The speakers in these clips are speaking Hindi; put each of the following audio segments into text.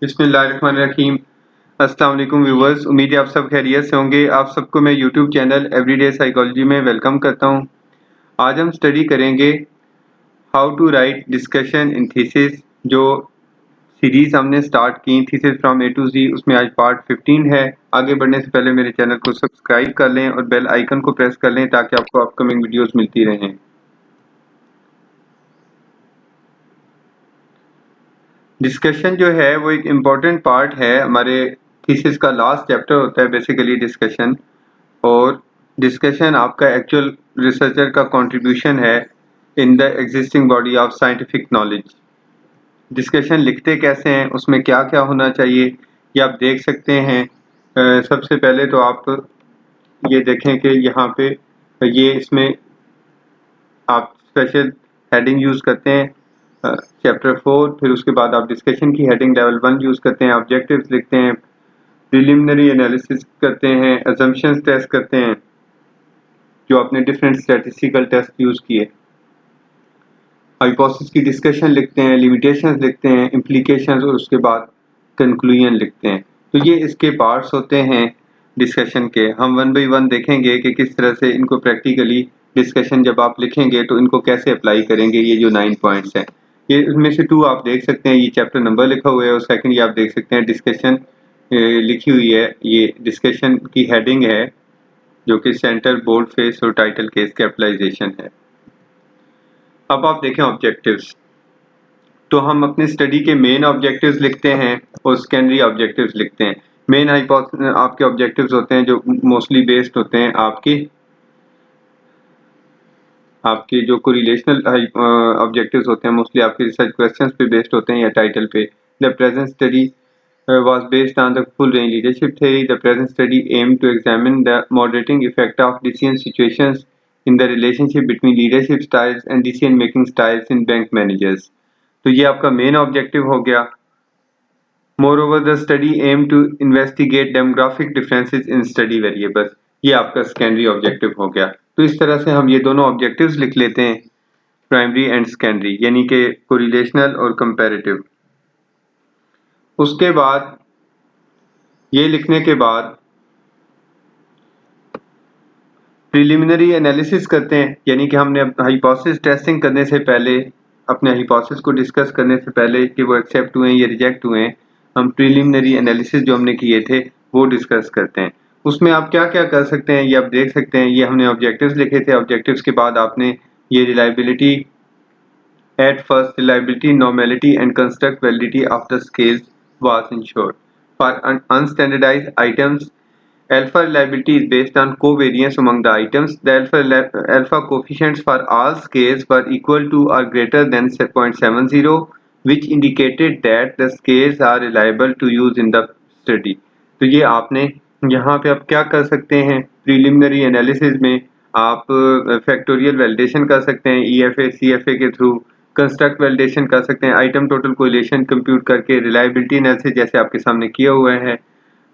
बिस्मिल्लाहिर्रहमानिर्रहीम। अस्सलाम वालेकुम व्यूवर्स, उम्मीद है आप सब खैरियत से होंगे। आप सबको मैं यूट्यूब चैनल एवरीडे साइकोलॉजी में वेलकम करता हूं। आज हम स्टडी करेंगे how to write discussion in thesis. जो सीरीज हमने स्टार्ट की thesis from A to G, उसमें आज पार्ट 15 है। आगे बढ़ने से पहले मेरे चैनल को सब्सक्राइब कर लें और बेल आइकन को प्रेस कर लें ताकि आपको अपकमिंग वीडियोस मिलती रहें। डिस्कशन जो है वो एक इम्पॉर्टेंट पार्ट है, हमारे थीसिस का लास्ट चैप्टर होता है बेसिकली डिस्कशन। और डिस्कशन आपका एक्चुअल रिसर्चर का कंट्रीब्यूशन है in the existing body of scientific knowledge. Discussion लिखते कैसे हैं, उसमें क्या क्या होना चाहिए, ये आप देख सकते हैं। सबसे पहले तो आप ये देखें कि यहाँ पे ये इसमें आप स्पेशल हेडिंग यूज़ करते हैं चैप्टर 4। फिर उसके बाद आप डिस्कशन की हेडिंग लेवल 1 यूज़ करते हैं, ऑब्जेक्टिव्स लिखते हैं, प्रिलिमिनरी एनालिसिस करते हैं, असम्पशंस टेस्ट करते हैं जो आपने डिफरेंट स्टैटिस्टिकल टेस्ट यूज़ किए, हाइपोथेसिस की डिस्कशन लिखते हैं, लिमिटेशंस लिखते हैं, इम्प्लीकेशंस, और उसके बाद कंक्लूजन लिखते हैं। तो ये इसके पार्ट्स होते हैं डिस्कशन के। हम वन बाई वन देखेंगे कि किस तरह से इनको प्रैक्टिकली डिस्कशन जब आप लिखेंगे तो इनको कैसे अप्लाई करेंगे। ये जो 9 पॉइंट्स हैं, ये उसमें से 2 आप देख सकते हैं, ये चैप्टर नंबर लिखा हुआ है, और सेकंड ये आप देख सकते हैं डिस्कशन लिखी हुई है। ये डिस्कशन की हेडिंग है जो कि सेंटर, बोल्ड फेस और टाइटल केस कैपिटलाइजेशन है। अब आप देखें ऑब्जेक्टिव्स। तो हम अपनी स्टडी के मेन ऑब्जेक्टिव्स लिखते हैं और सेकेंडरी ऑब्जेक्टिव्स लिखते हैं। मेन आपके ऑब्जेक्टिव्स होते हैं जो मोस्टली बेस्ड होते हैं आपके जो कोरिलेशनल ऑब्जेक्टिव्स होते हैं, मोस्टली आपके रिसर्च क्वेश्चंस पे बेस्ड होते हैं या टाइटल पे। The present study was based on the full range leadership theory. The present study aimed to examine the moderating effect of decision situations in the relationship between leadership styles and decision making styles in bank managers. तो ये आपका मेन ऑब्जेक्टिव हो गया। Moreover, the study aimed to investigate demographiक differences in study variables. ये आपका सेकेंडरी ऑब्जेक्टिव हो गया। तो इस तरह से हम ये दोनों ऑब्जेक्टिव्स लिख लेते हैं, प्राइमरी एंड सेकेंडरी, यानी कि कोरिलेशनल और कंपैरेटिव। उसके बाद ये लिखने के बाद प्रिलिमिनरी एनालिसिस करते हैं, यानी कि हमने हाइपोथेसिस टेस्टिंग करने से पहले, अपने हाइपोथेसिस को डिस्कस करने से पहले कि वो एक्सेप्ट हुए या रिजेक्ट हुए, हम प्रिलिमिनरी एनालिसिस जो हमने किए थे वो डिस्कस करते हैं। उसमें आप क्या क्या कर सकते हैं ये आप देख सकते हैं। ये हमने ऑब्जेक्टिव्स लिखे थे। ऑब्जेक्टिव्स के बाद आपने ये reliability at first, reliability, normality and construct validity of the scales was ensured for unstandardised items. Alpha reliability is based on covariance among the items. The alpha coefficients for all scales were equal to or greater than 0.70, which indicated that the scales are reliable to use in the study. तो ये आपने यहाँ पे आप क्या कर सकते हैं, प्रीलिमिनरी एनालिसिस में आप फैक्टोरियल वैलिडेशन कर सकते हैं, EFA CFA के थ्रू कंस्ट्रक्ट वैलिडेशन कर सकते हैं, आइटम टोटल कोरिलेशन कंप्यूट करके, रिलायबिलिटी एनालिसिस जैसे आपके सामने किया हुआ है,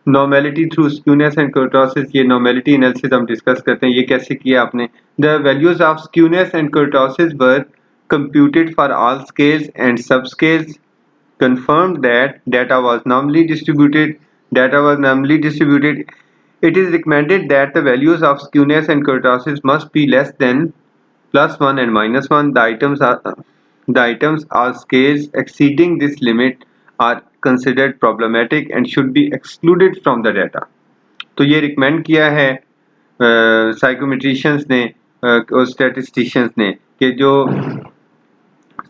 normality through skewness and kurtosis. ये नॉर्मेलिटी एनालिसिस हम डिस्कस करते हैं, ये कैसे किया आपने। The values of skewness and kurtosis were computed for all scales and सब scales, confirmed that data was normally distributed. It is recommended that the values of skewness and kurtosis must be less than +1 and -1. The items or scales exceeding this limit are considered problematic and should be excluded from the data. तो ये रिकमेंड किया है साइकोमेट्रिशियंस ने और स्टैटिस्टिशियंस ने कि जो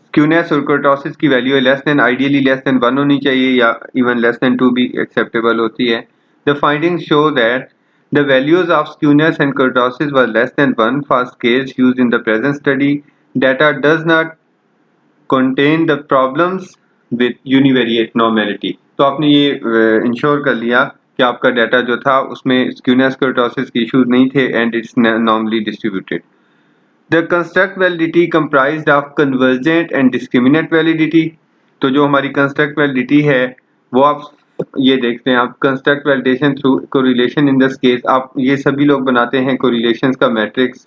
स्क्यूनेस और कर्टोसिस की वैल्यू है less than, ideally less than 1 होनी चाहिए, या इवन लेस देन 2 भी एक्सेप्टेबल होती है। The findings show that the values of skewness and kurtosis were less than 1 for scales used in the present study. Data does not contain the problems with univariate normality. तो आपने ये इंश्योर कर लिया कि आपका डाटा जो था उसमें स्क्यूनेस कर्टोसिस के इश्यूज नहीं थे and it's normally distributed. The construct validity comprised of convergent and discriminant validity. तो जो हमारी construct validity है वो आप ये देखते हैं, आप construct validation through correlation in the scales, आप ये सभी लोग बनाते हैं correlations का मैट्रिक्स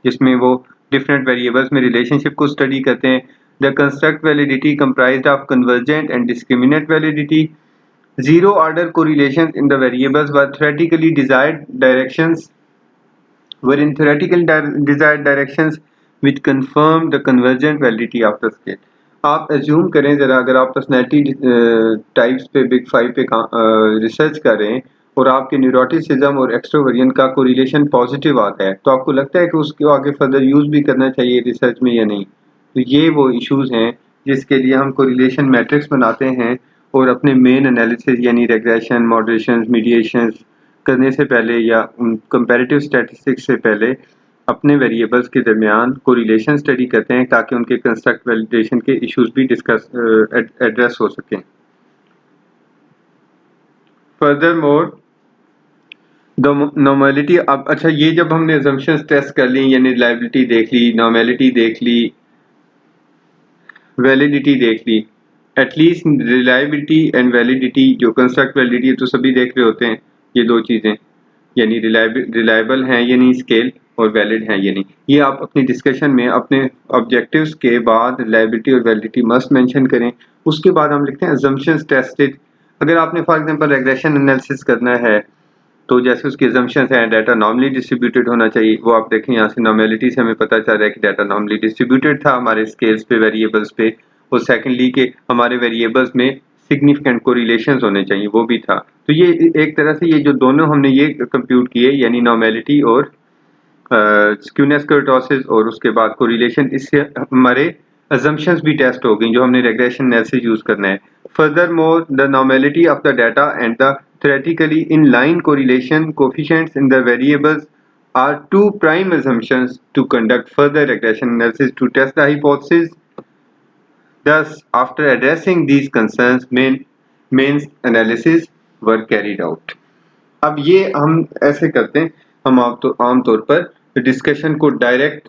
जिसमें वो different variables में relationship को study करते हैं. The construct validity comprised of convergent and discriminant validity. Zero order correlations in the variables were theoretically desired directions desired directions which confirm the convergent validity of the scale. आप एज्यूम करें ज़रा, अगर आप पर्सनैलिटी टाइप्स पे बिग 5 पे रिसर्च कर रहे हैं और आपके न्यूरोटिसिज्म और एक्सट्रोवर्जन का कोरिलेशन पॉजिटिव आता है, तो आपको लगता है कि उसको आगे फर्दर यूज़ भी करना चाहिए रिसर्च में या नहीं? तो ये वो इश्यूज़ हैं जिसके लिए हम कोरिलेशन मैट्रिक्स बनाते हैं और अपने मेन एनालिसिस यानी रेग्रेशन, मॉडरेशन, मीडिएशंस करने से पहले या कंपैरेटिव स्टैटिस्टिक्स से पहले अपने वेरिएबल्स के दरमियान कोरिलेशन स्टडी करते हैं ताकि उनके कंस्ट्रक्ट वैलिडेशन के इश्यूज भी डिस्कस एड्रेस हो सकें। फर्दरमोर द नॉर्मेलिटी, अब अच्छा ये जब हमने अजम्पशंस टेस्ट कर ली यानी रिलायबिलिटी देख ली, नॉर्मेलिटी देख ली, वैलिडिटी देख ली, एटलीस्ट रिलायबिलिटी एंड वैलिडिटी जो कंस्ट्रक्ट वैलिडिटी तो सभी देख रहे होते हैं, ये दो चीज़ें यानी रिलायबल हैं या नहीं स्केल और वैलिड हैं या नहीं, ये आप अपनी डिस्कशन में अपने ऑब्जेक्टिव्स के बाद रिलायबिलिटी और वैलिडिटी मस्ट मेंशन करें। उसके बाद हम लिखते हैं अजम्पशंस टेस्टेड। अगर आपने फॉर एग्जांपल रेग्रेशन एनालिसिस करना है तो जैसे उसकी अजम्पशंस हैं डाटा नॉर्मली डिस्ट्रीब्यूटेड होना चाहिए, वो आप देखें यहाँ से नॉर्मेलिटी से हमें पता चल रहा है कि डाटा नॉर्मली डिस्ट्रीब्यूटेड था हमारे स्केल्स पे, वेरिएबल्स पे, और सेकेंडली के हमारे वेरिएबल्स में सिग्निफिकेंट कोरिलेशंस होने चाहिए, वो भी था। तो ये एक तरह से ये जो दोनों हमने ये कंप्यूट किए यानी नॉर्मेलिटी और स्क्यूनेस कर्टोसिस और उसके बाद कोरिलेशन, इससे हमारे assumptions भी टेस्ट हो गई जो हमने regression analysis यूज करना है। Furthermore, the normality of the data and the theoretically in-line correlation coefficients in the variables are two prime assumptions to conduct further regression analysis to test the hypothesis. Thus, after addressing these concerns, main analysis were carried out. अब ये हम ऐसे करते हैं, हम आमतौर पर डिस्कशन को डायरेक्ट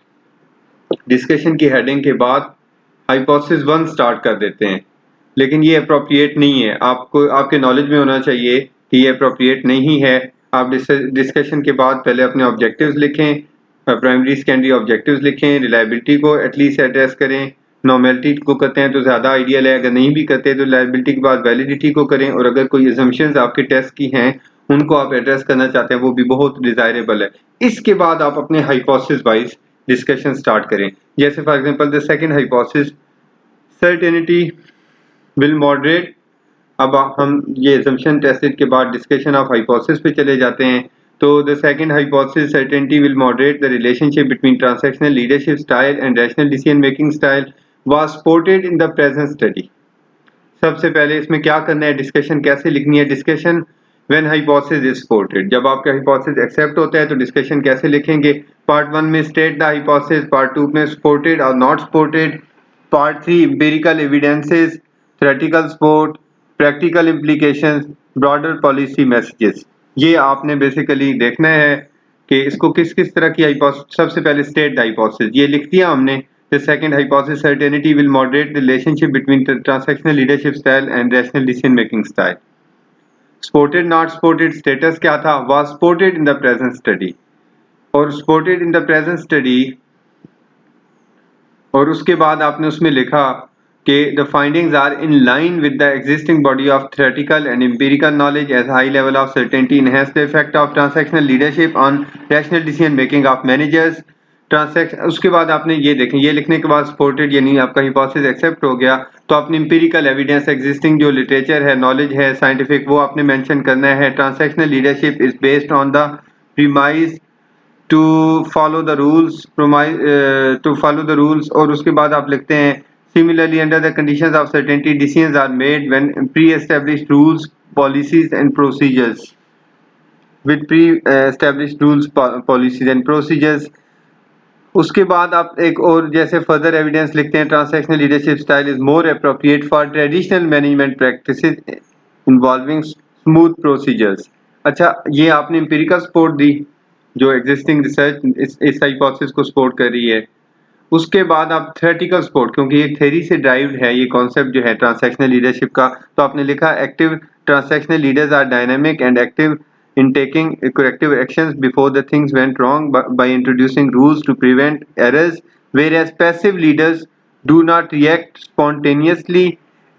डिस्कशन की हेडिंग के बाद हाइपोथेसिस 1 स्टार्ट कर देते हैं, लेकिन ये अप्रोप्रिएट नहीं है। आपको आपके नॉलेज में होना चाहिए कि ये अप्रोप्रिएट नहीं है। आप डिस्कशन के बाद पहले अपने ऑब्जेक्टिव्स लिखें, प्राइमरी सेकेंडरी ऑब्जेक्टिव्स लिखें, रिलायबिलिटी को एटलीस्ट एड्रेस करें, नॉर्मेलिटी को करते हैं तो ज़्यादा आइडियल है, अगर नहीं भी करते तो रिलायबिलिटी के बाद वैलिडिटी को करें, और अगर कोई असम्पशंस आपके टेस्ट की हैं उनको आप एड्रेस करना चाहते हैं वो भी बहुत डिजायरेबल है। इसके बाद आप अपने हाइपोथेसिस वाइज डिस्कशन स्टार्ट करें। जैसे for example the second hypothesis certainty will moderate. अब हम ये assumption टेस्टेड के बाद डिस्कशन ऑफ हाइपोथेसिस पे चले जाते हैं। तो the second hypothesis certainty will moderate the relationship between transactional leadership style and rational decision making style was supported in the present study. सबसे पहले इसमें क्या करना है, डिस्कशन कैसे लिखनी है, discussion when hypothesis is supported, जब आपका हाइपोथेसिस एक्सेप्ट होता है तो डिस्कशन कैसे लिखेंगे। पार्ट 1 में स्टेट द हाइपोथेसिस, पार्ट 2 में सपोर्टेड और not supported, part 3 empirical evidences, theoretical support, practical implications, broader policy messages. ये आपने बेसिकली देखना है कि इसको किस किस तरह की हाइपोथेसिस। सबसे पहले स्टेट द हाइपोथेसिस ये लिख दिया हमने। The second hypothesis, certainty will moderate the relationship between the transactional leadership style and rational decision making style. Supported, not supported, status क्या था, was supported in the present study, और supported in the present study, और उसके बाद आपने उसमें लिखा कि the findings are in line with the existing body of theoretical and empirical knowledge as high level of certainty enhance the effect of transactional leadership on rational decision making of managers. Transaction, उसके बाद आपने ये देखें, ये लिखने के बाद सपोर्टेड यानी आपका हिपोथेसिस एक्सेप्ट हो गया, तो आपने एम्पिरिकल एविडेंस, एग्जिस्टिंग जो लिटरेचर है, नॉलेज है साइंटिफिक, वो आपने मेंशन करना है। Transactional leadership is based on the premise to follow the rules, और उसके बाद आप लिखते हैं similarly under the conditions of certainty decisions are made when pre established rules, policies and procedures, with pre established rules, policies and procedures. उसके बाद आप एक और जैसे फर्दर एविडेंस लिखते हैं, transactional leadership style is more appropriate for traditional management practices involving smooth procedures. अच्छा, ये आपने एम्पिरिकल सपोर्ट दी जो एग्जिस्टिंग रिसर्च इस हाइपोथेसिस को सपोर्ट कर रही है। उसके बाद आप थ्योरेटिकल सपोर्ट, क्योंकि ये थ्योरी से ड्राइव्ड है ये कॉन्सेप्ट जो है ट्रांसैक्शनल लीडरशिप का, तो आपने लिखा active transactional leaders are dynamic and active in taking corrective actions before the things went wrong by introducing rules to prevent errors, whereas passive leaders do not react spontaneously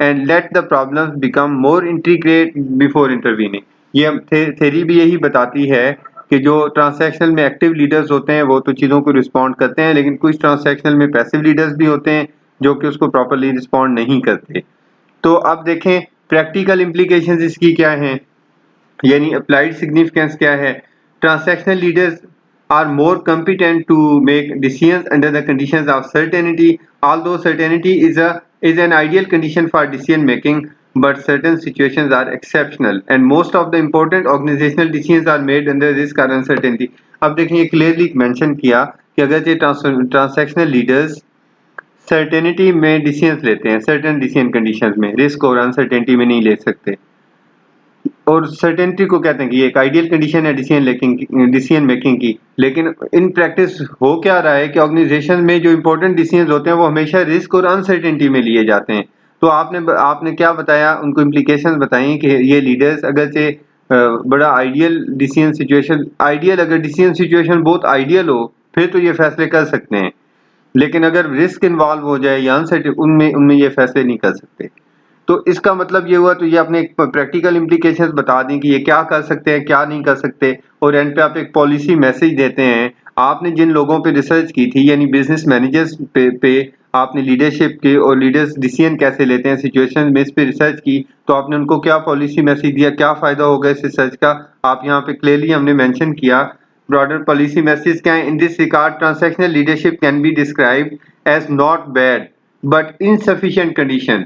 and let the problems become more intricate before intervening। ये थ्योरी भी यही बताती है कि जो ट्रांसैक्शनल में एक्टिव लीडर्स होते हैं वो तो चीज़ों को रिस्पॉन्ड करते हैं, लेकिन कुछ ट्रांसैक्शनल में पैसिव लीडर्स भी होते हैं जो कि उसको प्रॉपरली रिस्पॉन्ड नहीं करते। तो अब देखें प्रैक्टिकल इम्प्लीकेशंस इसकी क्या हैं, यानी अप्लाइड सिग्निफिकेंस क्या है। Transactional leaders are more competent to make decisions under the conditions of certainty, although certainty is an ideal condition for decision making, but certain situations are exceptional and most of the important organizational decisions are made under risk or uncertainty। अब देखिए क्लियरली मेंशन किया कि अगर ये ट्रांसैक्शनल लीडर्स सर्टेनिटी में डिसीजंस लेते हैं, सर्टेन डिसीजन कंडीशंस में, रिस्क और अनसर्टेनिटी में नहीं ले सकते, और सर्टेनिटी को कहते हैं कि ये एक आइडियल कंडीशन है डिसीजन मेकिंग की। लेकिन इन प्रैक्टिस हो क्या रहा है कि ऑर्गेनाइजेशन में जो इंपॉर्टेंट डिसीजन होते हैं वो हमेशा रिस्क और अनसर्टेनिटी में लिए जाते हैं। तो आपने क्या बताया, उनको इम्प्लीकेशंस बताई कि ये लीडर्स अगर से बड़ा आइडियल डिसीजन सिचुएशन, आइडियल अगर डिसीजन सिचुएशन बहुत आइडियल हो फिर तो ये फैसले कर सकते हैं, लेकिन अगर रिस्क इन्वॉल्व हो जाए या अनसर्टेन उनमें उनमें ये फैसले नहीं कर सकते। तो इसका मतलब ये हुआ, तो ये आपने एक प्रैक्टिकल इम्प्लीकेशंस बता दी कि ये क्या कर सकते हैं क्या नहीं कर सकते, और एंड पे आप एक पॉलिसी मैसेज देते हैं। आपने जिन लोगों पे रिसर्च की थी यानी बिजनेस मैनेजर्स पे आपने लीडरशिप के और लीडर्स डिसीजन कैसे लेते हैं सिचुएशन में इस पे रिसर्च की, तो आपने उनको क्या पॉलिसी मैसेज दिया, क्या फायदा होगा इस रिसर्च का, आप यहाँ पे क्लियरली हमने मेंशन किया। ब्रॉडर पॉलिसी मैसेज क्या है, in this regard transactional leadership can be described as not bad but insufficient condition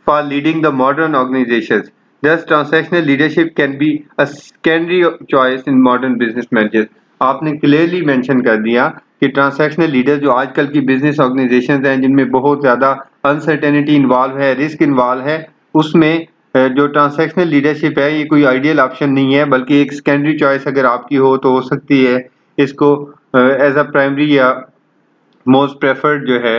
for leading the modern organizations. Thus, transactional leadership can be a secondary choice in modern business managers। आपने क्लियरली मेंशन कर दिया कि ट्रांसैक्शनल लीडर जो आजकल की बिजनेस ऑर्गेनाइजेशंस हैं जिनमें बहुत ज़्यादा अनसर्टेनिटी इन्वॉल्व है, रिस्क इन्वॉल्व है, उसमें जो ट्रांसैक्शनल लीडरशिप है ये कोई आइडियल ऑप्शन नहीं है, बल्कि एक सेकेंडरी चॉइस अगर आपकी हो तो हो सकती है। इसको एज अ प्राइमरी या मोस्ट प्रेफर्ड जो है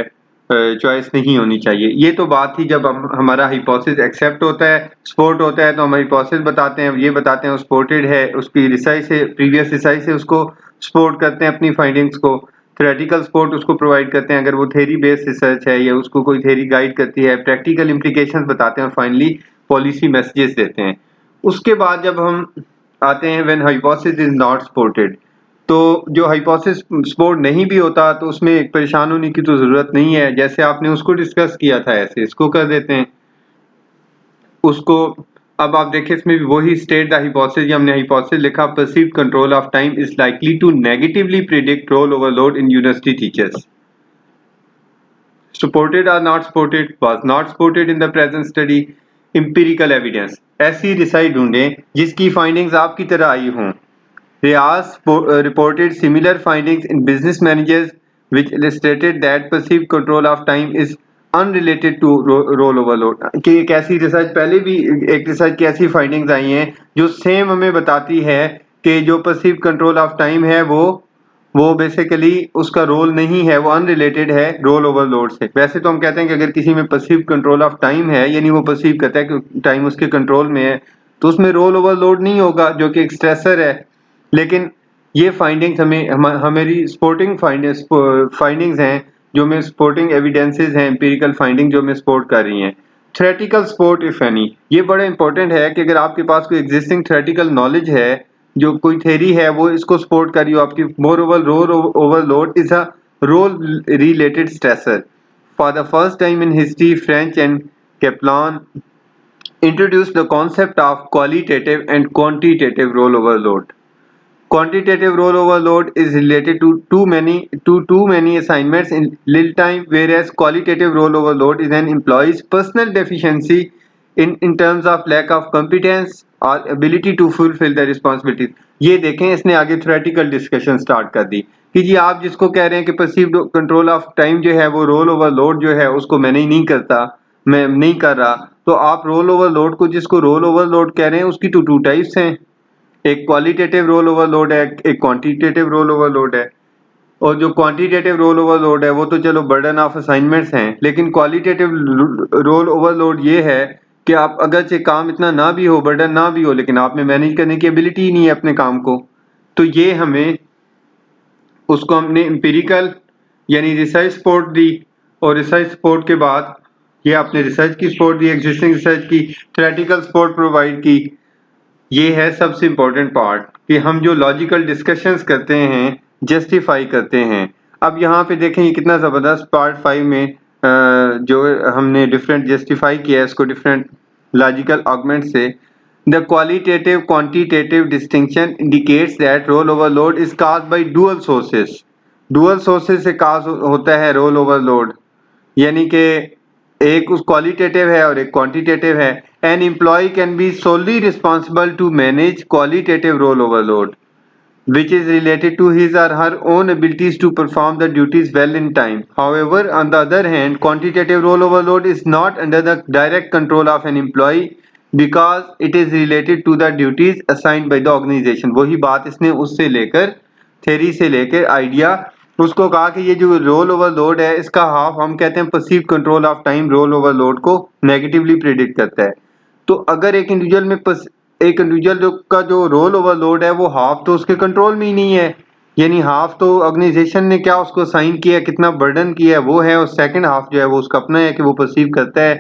चॉइस नहीं होनी चाहिए। ये तो बात थी जब हमारा हाइपोथेसिस एक्सेप्ट होता है, सपोर्ट होता है, तो हम हाइपोथेसिस बताते हैं, ये बताते हैं वो सपोर्टेड है, उसकी रिसर्च से प्रीवियस रिसर्च से उसको सपोर्ट करते हैं, अपनी फाइंडिंग्स को थ्योरेटिकल सपोर्ट उसको प्रोवाइड करते हैं अगर वो थ्योरी बेस्ड रिसर्च है या उसको कोई थ्योरी गाइड करती है, प्रैक्टिकल इम्प्लीकेशंस बताते हैं और फाइनली पॉलिसी मैसेजेस देते हैं। उसके बाद जब हम आते हैं when hypothesis is not supported, तो जो हाइपोथेसिस सपोर्ट नहीं भी होता तो उसमें एक परेशान होने की तो जरूरत नहीं है, जैसे आपने उसको डिस्कस किया था ऐसे इसको कर देते हैं उसको। अब आप देखें इसमें भी वही स्टेट द हाइपोथेसिस, हमने हाइपोथेसिस लिखा perceived control of time is likely to negatively predict role overload in university teachers. supported or not supported, was not supported in the present study, empirical evidence। ऐसी रिसर्च ढूंढें जिसकी फाइंडिंग्स आपकी तरह आई हों। Riaz reported similar findings in business managers which illustrated that perceived control of time is unrelated to role overload। कि एक ऐसी रिसर्च पहले भी एक रिसर्च की ऐसी फाइंडिंग्स आई हैं जो सेम हमें बताती है कि जो परसीव कंट्रोल ऑफ टाइम है वो बेसिकली उसका रोल नहीं है, वो अनरिलेटेड है रोल ओवरलोड से। वैसे तो हम कहते हैं कि अगर किसी में परसीव कंट्रोल ऑफ टाइम है यानी वो परसीव करता है कि टाइम उसके कंट्रोल में है तो उसमें रोल ओवरलोड नहीं होगा जो कि एक स्ट्रेसर है। लेकिन ये फाइंडिंग्स हमारी स्पोर्टिंग फाइंडिंग्स हैं जो में स्पोर्टिंग एविडेंसेस हैं, एम्पिरिकल फाइंडिंग जो में सपोर्ट कर रही हैं। थ्योरेटिकल सपोर्ट इफ एनी, ये बड़ा इंपॉर्टेंट है कि अगर आपके पास कोई एग्जिस्टिंग थ्योरेटिकल नॉलेज है, जो कोई थ्योरी है वो इसको सपोर्ट कर रही हो आपकी। Moreover role overload is a role related stressor. For the first time in history French and Kaplan introduced the concept of qualitative and quantitative role overload। Quantitative role overload is related to too many assignments in little time, whereas qualitative role overload is an employee's personal deficiency in terms of lack of competence or ability to fulfill the responsibilities। ये देखें इसने आगे थ्योरेटिकल डिस्कशन स्टार्ट कर दी कि जी आप जिसको कह रहे हैं कि परसीव्ड कंट्रोल ऑफ टाइम जो है वो रोल ओवरलोड जो है उसको मैं नहीं करता, मैं नहीं कर रहा, तो आप रोल ओवरलोड को जिसको रोल ओवरलोड कह रहे हैं उसकी तो टू टाइप्स हैं, एक क्वालिटेटिव रोल ओवरलोड है, एक क्वांटिटेटिव रोल ओवरलोड है। और जो क्वांटिटेटिव रोल ओवरलोड है वो तो चलो बर्डन ऑफ असाइनमेंट्स हैं, लेकिन क्वालिटेटिव रोल ओवरलोड ये है कि आप अगर से काम इतना ना भी हो, बर्डन ना भी हो, लेकिन आप में मैनेज करने की एबिलिटी ही नहीं है अपने काम को, तो ये हमें उसको हमने एम्पिरिकल यानी रिसर्च सपोर्ट दी, और रिसर्च सपोर्ट के बाद ये आपने रिसर्च की सपोर्ट दी, एग्जिस्टिंग रिसर्च की, थ्योरेटिकल सपोर्ट प्रोवाइड की। ये है सबसे इम्पोर्टेंट पार्ट कि हम जो लॉजिकल डिस्कशंस करते हैं, जस्टिफाई करते हैं। अब यहाँ पे देखें ये कितना ज़बरदस्त पार्ट 5 में जो हमने डिफरेंट जस्टिफाई किया है इसको डिफरेंट लॉजिकल आर्गुमेंट से। The qualitative quantitative distinction indicates that role overload is caused by dual sources. Dual sources से काज होता है रोल ओवरलोड, यानी कि एक उस क्वालिटेटिव है और एक क्वांटिटेटिव है। An employee can be solely responsible to manage qualitative role overload which is related to his or her own abilities to perform the duties well in time. However, on the other hand, quantitative role overload is not under the direct control of an employee because it is related to the duties assigned by the organization. वही बात इसने उससे लेकर थ्योरी से लेकर आइडिया उसको कहा कि ये जो रोल ओवरलोड है इसका हाफ हम कहते हैं perceive control of time role overload को नेगेटिवली प्रेडिक्ट करता है। तो अगर एक इंडिविजुअल का जो रोल ओवरलोड है वो हाफ तो उसके कंट्रोल में ही नहीं है, यानी हाफ तो ऑर्गेनाइजेशन ने क्या उसको साइन किया, कितना बर्डन किया है वो है, और सेकंड हाफ जो है वो उसका अपना है कि वो परसीव करता है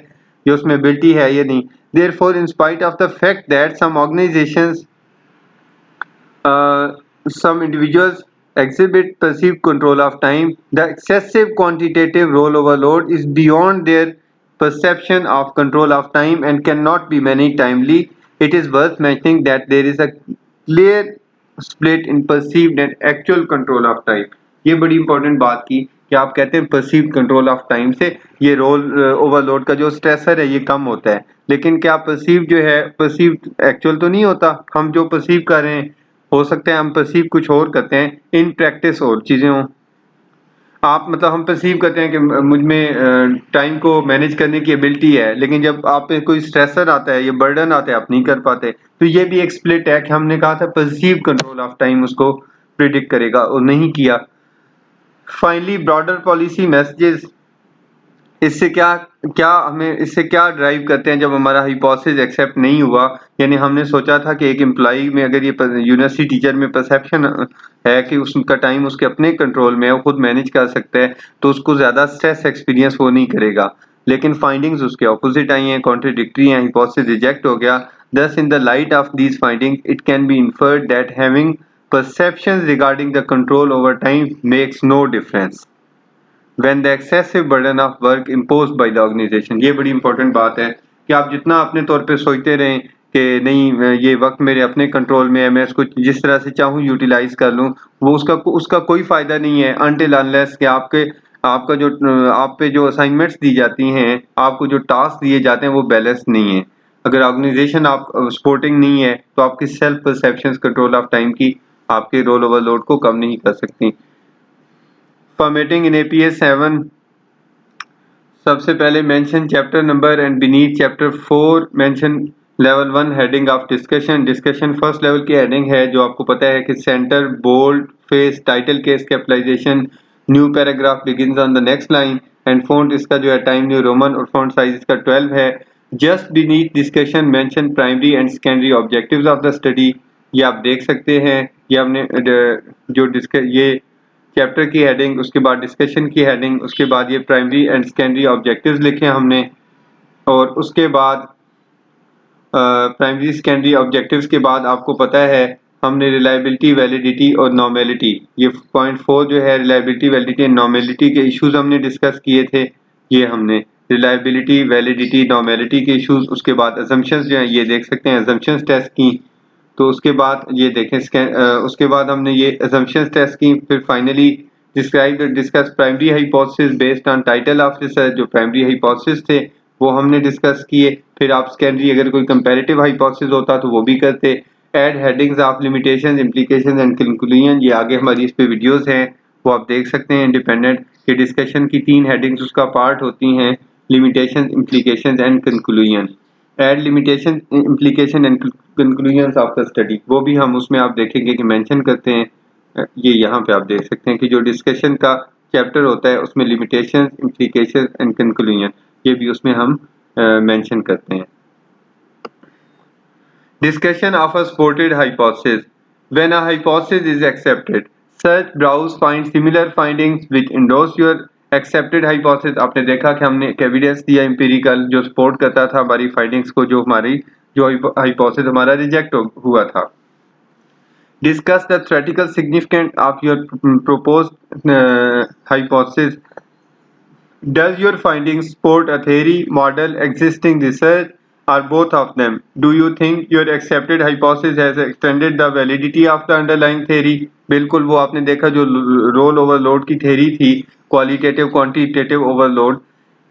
ये उसमें एबिलिटी है या नहीं। Therefore in spite of the fact that some organizations some individuals exhibit perceived control of time, the excessive quantitative role overload is beyond their perception of control of time and cannot be managed timely. It is worth mentioning that there is a clear split in perceived and actual control of time. ये बड़ी इंपॉर्टेंट बात की कि आप कहते हैं परसीव्ड कंट्रोल ऑफ टाइम से ये रोल ओवरलोड का जो स्ट्रेसर है ये कम होता है, लेकिन क्या परसीव जो है परसीव्ड एक्चुअल तो नहीं होता। हम जो परसीव कर रहे हैं हो सकता है हम परसीव कुछ और करते हैं, इन प्रैक्टिस और चीज़ें हों। आप मतलब हम परसीव करते हैं कि मुझ में टाइम को मैनेज करने की एबिलिटी है, लेकिन जब आप पे कोई स्ट्रेसर आता है या बर्डन आता है आप नहीं कर पाते। तो ये भी एक स्प्लिट है कि हमने कहा था परसीव कंट्रोल ऑफ टाइम उसको प्रिडिक्ट करेगा और नहीं किया। फाइनली ब्रॉडर पॉलिसी मैसेजेस, इससे क्या क्या हमें इससे क्या ड्राइव करते हैं जब हमारा हाइपोथेसिस एक्सेप्ट नहीं हुआ, यानी हमने सोचा था कि एक एम्प्लॉई में अगर ये यूनिवर्सिटी टीचर में परसेप्शन है कि उसका टाइम उसके अपने कंट्रोल में है, वो खुद मैनेज कर सकता है, तो उसको ज़्यादा स्ट्रेस एक्सपीरियंस वो नहीं करेगा। लेकिन फाइंडिंग्स उसके ऑपोजिट आई हैं, कॉन्ट्रडिक्टरी हैं, हाइपोथेसिस रिजेक्ट हो गया। दस in the light of these finding it can be inferred that having perceptions regarding the control over time makes no difference when the excessive burden of work imposed by the organization। ये बड़ी इंपॉर्टेंट बात है कि आप जितना अपने तौर पे सोचते रहें कि नहीं ये वक्त मेरे अपने कंट्रोल में है, मैं इसको जिस तरह से चाहूँ यूटिलाइज कर लूँ, वो उसका कोई फ़ायदा नहीं है अनटिल अनलेस कि आपका जो आप पे जो असाइनमेंट्स दी जाती हैं, आपको जो टास्क दिए जाते हैं वो बैलेंस नहीं है। अगर ऑर्गेनाइजेशन आप सपोर्टिंग नहीं है तो आपकी self perceptions control of time की आपके रोल ओवरलोड को कम नहीं कर सकती। फॉर्मेटिंग इन APS 7 सबसे पहले mention chapter number and beneath chapter 4 mention level 1 heading of discussion first level की हेडिंग है जो आपको पता है कि center bold face title case capitalization new paragraph begins on the next line and font इसका जो है टाइम न्यू रोमन और फॉन्ट साइज इसका 12 है। Just beneath discussion mention primary and secondary objectives of the study, ये आप देख सकते हैं। ये हमने जो ये चैप्टर की हेडिंग, उसके बाद डिस्कशन की हेडिंग, उसके बाद ये प्राइमरी एंड सेकेंडरी ऑब्जेक्टिव्स लिखे हमने, और उसके बाद प्राइमरी सेकेंडरी ऑब्जेक्टिव्स के बाद आपको पता है हमने रिलायबिलिटी वैलिडिटी और नॉर्मेलिटी, ये पॉइंट 4 जो है रिलायबिलिटी वैलिडिटी एंड नॉर्मेलिटी के इश्यूज हमने डिस्कस किए थे। ये हमने रिलायबिलिटी वैलिडिटी नॉर्मेलिटी के इश्यूज, उसके बाद असम्पशंस जो है ये देख सकते हैं असम्पशंस टेस्ट की। तो उसके बाद ये देखें उसके बाद हमने ये assumptions टेस्ट की। फिर finally discuss primary hypothesis based on title of research, जो प्राइमरी हाइपोथेसिस थे वो हमने डिस्कस किए। फिर आप सेकेंडरी अगर कोई कंपैरेटिव हाइपोथेसिस होता तो वो भी करते। Add headings of limitations implications and conclusion, ये आगे हमारी इस पे वीडियोस हैं वो आप देख सकते हैं इंडिपेंडेंट। ये डिस्कशन की 3 हेडिंग्स उसका पार्ट होती हैं, limitations implications and conclusion. Add limitation implication and conclusions of the study, वो भी हम उसमें आप देखेंगे कि मेंशन करते हैं। ये यहाँ पे आप देख सकते हैं कि जो डिस्कशन का चैप्टर होता है उसमें लिमिटेशन इम्प्लीकेशन एंड कंक्लूजन ये भी उसमें हम मेंशन करते हैं। Discussion of a supported hypothesis, when a hypothesis is accepted such browse find similar findings which endorse your accepted hypothesis आपने देखा कि हमने एक एविडेंस दिया एम्पिरिकल जो सपोर्ट करता था हमारी फाइंडिंग्स को, जो हाइपोथेसिस हमारा रिजेक्ट हुआ था। Discuss the theoretical significance of your proposed hypothesis. Does your findings support a theory, model, existing research, or both of them? Do you think your accepted hypothesis has extended the validity of the underlying theory? बिल्कुल वो आपने देखा जो रोल ओवरलोड की थ्योरी थी, क्वालिटेटिव क्वांटिटेटिव ओवरलोड,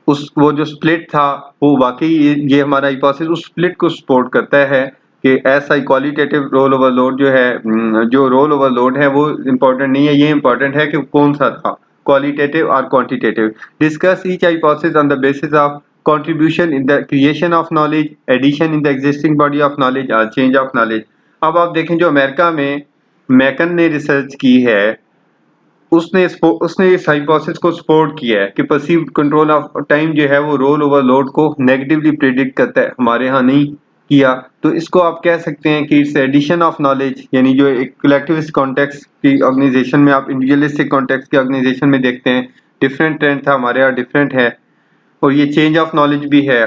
उस वो जो स्प्लिट था वो वाकई ये हमारा हाइपोथेसिस उस स्प्लिट को सपोर्ट करता है कि ऐसा क्वालिटेटिव रोल ओवरलोड जो है, जो रोल ओवरलोड है वो इम्पोर्टेंट नहीं है, ये इम्पोर्टेंट है कि कौन सा था, qualitative or quantitative. Discuss each hypothesis on the basis of contribution in the creation of knowledge, addition in the existing body of knowledge or change of knowledge. अब आप देखें जो अमेरिका में मैकन ने रिसर्च की है, उसने इस हाइपोथेसिस को सपोर्ट किया है कि परसीव्ड कंट्रोल ऑफ टाइम जो है वो रोल ओवरलोड को नेगेटिवली प्रेडिक्ट करता है, हमारे यहाँ नहीं किया। तो इसको आप कह सकते हैं कि इट्स एडिशन ऑफ नॉलेज, यानी जो एक कलेक्टिविस्ट कॉन्टेक्स्ट की ऑर्गेनाइजेशन में आप इंडिविजुअलिस्टिक कॉन्टेक्स्ट की ऑर्गेनाइजेशन में देखते हैं डिफरेंट ट्रेंड था, हमारे यहाँ डिफरेंट है। और ये चेंज ऑफ नॉलेज भी है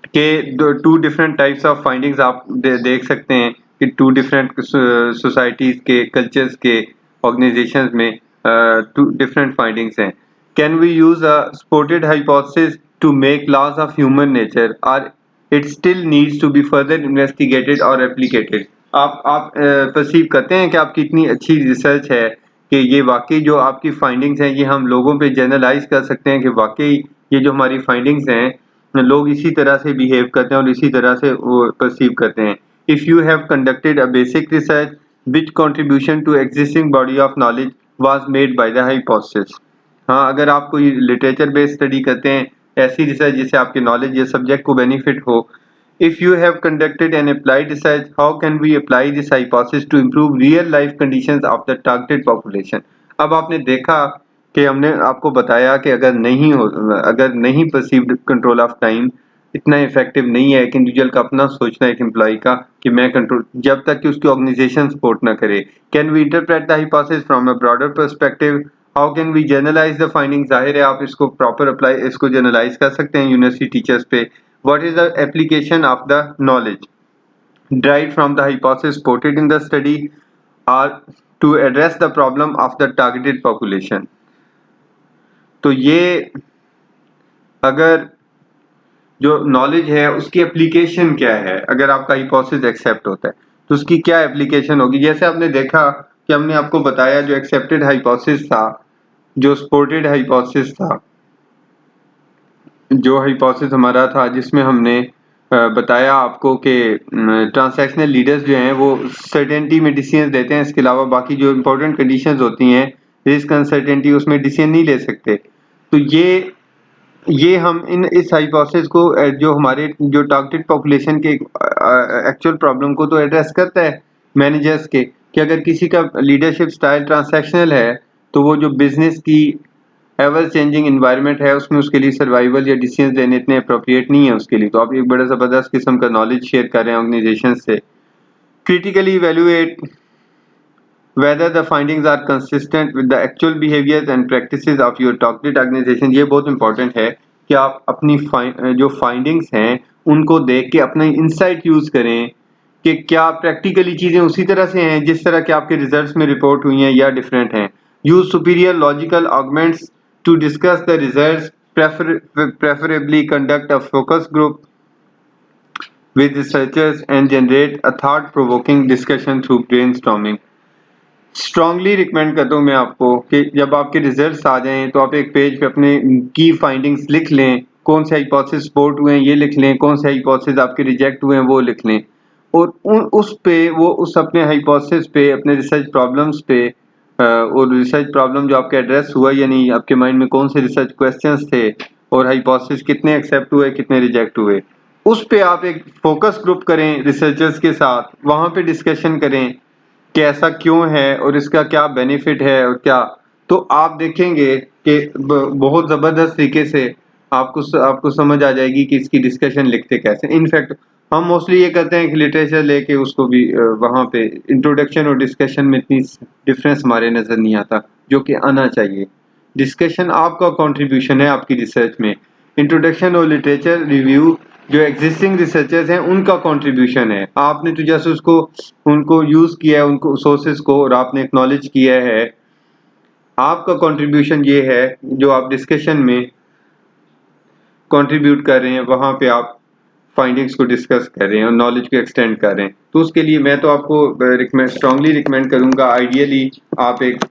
कि two different types of findings आप देख सकते हैं कि टू डिफरेंट सोसाइटीज के कल्चर्स के ऑर्गेनाइजेशंस में टू डिफरेंट फाइंडिंग्स हैं। Can we use a supported hypothesis to make laws of human nature और it still needs to be further investigated और एप्लीकेटेड? आप परसीव करते हैं कि आपकी इतनी अच्छी रिसर्च है कि ये वाकई जो आपकी फाइंडिंग्स हैं ये हम लोगों पे जनरलाइज कर सकते हैं कि वाकई ये जो हमारी फाइंडिंग्स हैं लोग इसी तरह से बिहेव करते हैं और इसी तरह से वो परसीव करते हैं। If you have conducted a basic research which contribution to existing body of knowledge was made by the hypothesis. हाँ, अगर आप कोई लिटरेचर बेस्ड स्टडी करते हैं, ऐसी रिसर्च जिससे आपके नॉलेज या सब्जेक्ट को बेनिफिट हो। If you have conducted an applied research, how can we apply this hypothesis to improve real life conditions of the targeted population? अब आपने देखा कि हमने आपको बताया कि अगर नहीं परसीव्ड कंट्रोल ऑफ टाइम इतना इफेक्टिव नहीं है, एक इंडिविजुअल का अपना सोचना एक एम्प्लॉय का कि मैं कंट्रोल, जब तक कि उसकी ऑर्गेनाइजेशन सपोर्ट ना करे। Can we interpret the hypothesis from a broader perspective? How can we generalize the finding? जाहिर है आप इसको प्रॉपर अप्लाई, इसको जनरलाइज कर सकते हैं यूनिवर्सिटी टीचर्स पे। What is the application of the knowledge derived from the hypothesis supported in the study or to address the problem of the targeted population? तो ये अगर जो नॉलेज है उसकी एप्लीकेशन क्या है, अगर आपका हाइपोथेसिस एक्सेप्ट होता है तो उसकी क्या एप्लीकेशन होगी? जैसे आपने देखा कि हमने आपको बताया जो एक्सेप्टेड हाइपोथेसिस था, जो सपोर्टेड हाइपोथेसिस था, जो हाइपोथेसिस हमारा था जिसमें हमने बताया आपको कि ट्रांसैक्शनल लीडर्स जो हैं वो सर्टेनिटी में डिसीजन देते हैं, इसके अलावा बाकी जो इंपॉर्टेंट कंडीशंस होती हैं रिस्क अनसर्टेनिटी उसमें डिसीजन नहीं ले सकते। तो ये हम इस हाइपोथेसिस को जो हमारे जो टारगेटेड पॉपुलेशन के एक्चुअल प्रॉब्लम को तो एड्रेस करता है मैनेजर्स के, कि अगर किसी का लीडरशिप स्टाइल ट्रांसैक्शनल है तो वो जो बिजनेस की एवर चेंजिंग इन्वायरमेंट है उसमें उसके लिए सर्वाइवल या डिसीजन लेने इतने अप्रोप्रिएट नहीं है उसके लिए। तो आप एक बड़ा ज़बरदस्त किस्म का नॉलेज शेयर कर रहे हैं ऑर्गेनाइजेशन से। Critically evaluate whether the findings are consistent with the actual behaviors and practices of your targeted organization। ये बहुत इंपॉर्टेंट है कि आप अपनी जो फाइंडिंग्स हैं उनको देख के अपना इंसाइट यूज़ करें कि क्या प्रैक्टिकली चीज़ें उसी तरह से हैं जिस तरह के आपके रिजल्ट्स में रिपोर्ट हुई हैं या डिफरेंट हैं। Use superior logical arguments to discuss the results, preferably conduct a focus group with researchers and generate a thought-provoking discussion through brainstorming। Strongly recommend करता हूँ मैं आपको कि जब आपके रिजल्ट्स आ जाएं तो आप एक पेज पे अपने की फाइंडिंग्स लिख लें, कौन से हाइपोथेसिस सपोर्ट हुए हैं ये लिख लें, कौन से हाइपोथेसिस आपके रिजेक्ट हुए हैं वो लिख लें, और उस पे वो उस अपने हाइपोथेसिस पे अपने रिसर्च प्रॉब्लम्स पे और रिसर्च प्रॉब्लम जो आपके एड्रेस हुआ यानी आपके माइंड में कौन से रिसर्च क्वेश्चंस थे और हाइपोथेसिस कितने एक्सेप्ट हुए कितने रिजेक्ट हुए, उस पे आप एक फोकस ग्रुप करें रिसर्चर्स के साथ, वहाँ पे डिस्कशन करें कि ऐसा क्यों है और इसका क्या बेनिफिट है और क्या। तो आप देखेंगे कि बहुत ज़बरदस्त तरीके से आपको समझ आ जाएगी कि इसकी डिस्कशन लिखते कैसे। इनफैक्ट हम मोस्टली ये करते हैं कि लिटरेचर लेके उसको भी वहाँ पे इंट्रोडक्शन और डिस्कशन में इतनी डिफरेंस हमारे नज़र नहीं आता जो कि आना चाहिए। डिस्कशन आपका कंट्रीब्यूशन है आपकी रिसर्च में। इंट्रोडक्शन और लिटरेचर रिव्यू जो एग्जिस्टिंग रिसर्चर्स हैं उनका कंट्रीब्यूशन है। आपने तो जैसे उसको उनको यूज़ किया है, उनको सोर्सेज को, और आपने एक्नॉलेज किया है। आपका कंट्रीब्यूशन ये है जो आप डिस्कशन में कंट्रीब्यूट कर रहे हैं, वहाँ पे आप फाइंडिंग्स को डिस्कस कर रहे हैं और नॉलेज को एक्सटेंड कर रहे हैं। तो उसके लिए मैं तो आपको स्ट्रांगली रिकमेंड करूँगा, आइडियली आप एक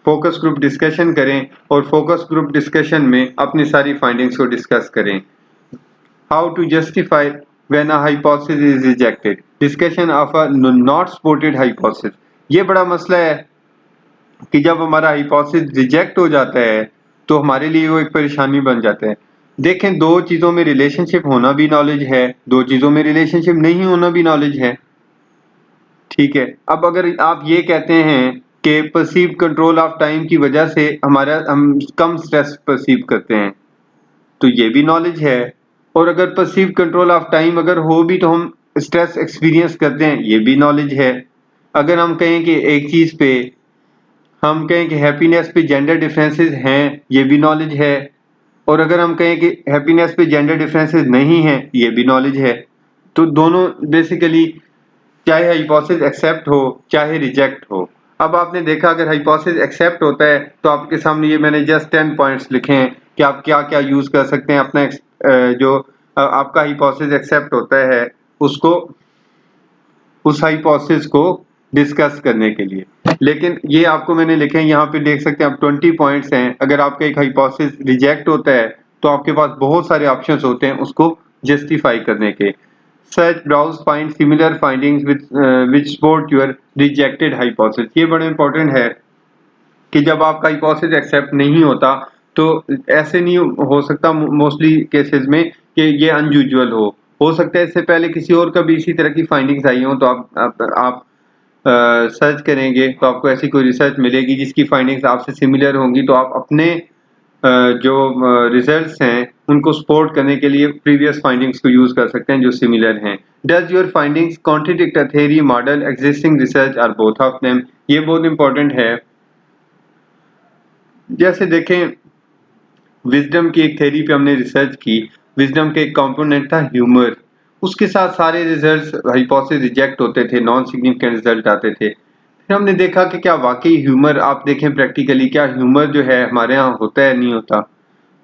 फोकस ग्रुप डिस्कशन करें और फोकस ग्रुप डिस्कशन में अपनी सारी फाइंडिंग्स को डिस्कस करें। How to justify when a hypothesis is rejected, discussion of a not supported hypothesis. ये बड़ा मसला है कि जब हमारा हाइपोथेसिस रिजेक्ट हो जाता है तो हमारे लिए वो एक परेशानी बन जाता है। देखें, दो चीज़ों में रिलेशनशिप होना भी नॉलेज है, दो चीज़ों में रिलेशनशिप नहीं होना भी नॉलेज है। ठीक है, अब अगर आप ये कहते हैं कि परसीव कंट्रोल ऑफ टाइम की वजह से हम कम स्ट्रेस परसीव करते हैं, तो ये भी नॉलेज है। और अगर परसीव कंट्रोल ऑफ टाइम अगर हो भी तो हम स्ट्रेस एक्सपीरियंस करते हैं, ये भी नॉलेज है। अगर हम कहें कि एक चीज़ पे हम कहें कि हैप्पीनेस पे जेंडर डिफरेंसेस हैं, ये भी नॉलेज है। और अगर हम कहें कि हैप्पीनेस पे जेंडर डिफरेंसेस नहीं हैं, ये भी नॉलेज है। तो दोनों बेसिकली, चाहे हाइपोथेसिस एक्सेप्ट हो चाहे रिजेक्ट हो। अब आपने देखा अगर हाइपोथेसिस एक्सेप्ट होता है तो आपके सामने ये मैंने जस्ट 10 पॉइंट्स लिखे हैं कि आप क्या क्या यूज कर सकते हैं अपना आपका हाइपोथेसिस एक्सेप्ट होता है उसको, उस हाइपोथेसिस को डिस्कस करने के लिए। लेकिन ये आपको मैंने लिखे हैं, यहाँ पे देख सकते हैं आप 20 पॉइंट्स हैं। अगर आपका एक हाइपोथेसिस रिजेक्ट होता है तो आपके पास बहुत सारे ऑप्शंस होते हैं उसको जस्टिफाई करने के। Search, browse, find similar findings which support your rejected hypothesis. ये बड़ा इंपॉर्टेंट है कि जब आपका हाइपोथेसिस एक्सेप्ट नहीं होता तो ऐसे नहीं हो सकता मोस्टली केसेस में कि ये अनयूजुअल हो सकता है इससे पहले किसी और का भी इसी तरह की फाइंडिंग्स आई हो, तो आप सर्च करेंगे तो आपको ऐसी कोई रिसर्च मिलेगी जिसकी फाइंडिंग्स आपसे सिमिलर होंगी, तो आप अपने जो रिजल्ट्स हैं उनको सपोर्ट करने के लिए प्रीवियस फाइंडिंग्स को यूज कर सकते हैं जो सिमिलर हैं। Does your findings contradict a theory, model, existing research और बोथ ऑफ देम। ये बहुत इंपॉर्टेंट है। जैसे देखें, विजडम की एक थ्योरी पे हमने रिसर्च की। विजडम के एक कंपोनेंट था ह्यूमर। उसके साथ सारे रिजल्ट्स हाइपोथेसिस रिजेक्ट होते थे, नॉन सिग्निफिकेंट रिजल्ट आते थे। फिर हमने देखा कि क्या वाकई ह्यूमर, आप देखें प्रैक्टिकली, क्या ह्यूमर जो है हमारे यहाँ होता है नहीं होता।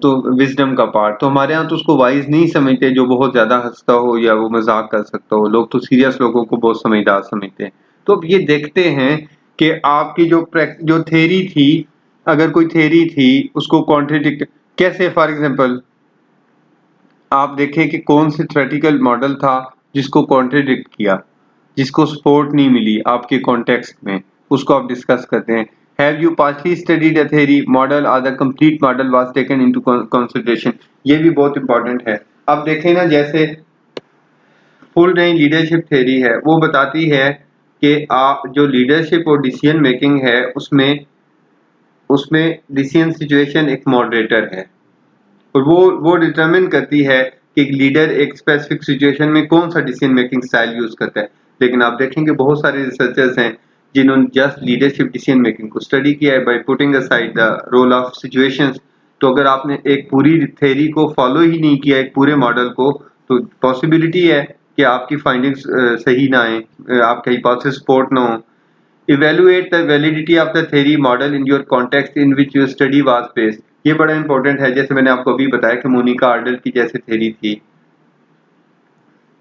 तो विजडम का पार्ट तो हमारे यहाँ तो उसको वाइज नहीं समझते, जो बहुत ज्यादा हंसता हो या वो मजाक कर सकता हो। लोग तो सीरियस लोगों को बहुत समझदार समझते हैं। तो अब ये देखते हैं कि आपकी जो थ्योरी थी, अगर कोई थ्योरी थी उसको कॉन्ट्रडिक्ट कैसे। फॉर एग्जांपल आप देखें कि कौन सी थ्योरेटिकल मॉडल था जिसको कॉन्ट्रडिक्ट किया, जिसको सपोर्ट नहीं मिली आपके कॉन्टेक्स्ट में, उसको आप डिस्कस करते हैं। Have you partly studied a theory model और the complete model was taken into consideration. ये भी बहुत इंपॉर्टेंट है। अब देखें ना, जैसे फुल रेंज लीडरशिप थ्योरी है, वो बताती है कि आप जो लीडरशिप और डिसीजन मेकिंग है उसमें उसमें डिसीजन सिचुएशन एक मॉडरेटर है, और वो डिटरमिन करती है कि एक लीडर एक स्पेसिफिक सिचुएशन में कौन सा डिसीजन मेकिंग स्टाइल यूज करता है। लेकिन आप देखेंगे बहुत सारे रिसर्चर्स हैं जिन्होंने जस्ट लीडरशिप डिसीजन मेकिंग को स्टडी किया है by putting aside the role of situations. तो अगर आपने एक पूरी थ्योरी को फॉलो ही नहीं किया, एक पूरे मॉडल को, तो पॉसिबिलिटी है कि आपकी फाइंडिंग्स सही ना आए, आपका हिपोथेसिस सपोर्ट ना हो। Evaluate the validity of the theory model in your context in which your study was based। ये बड़ा इंपॉर्टेंट है। जैसे मैंने आपको अभी बताया कि मोनिका आर्डर की जैसे थ्योरी थी,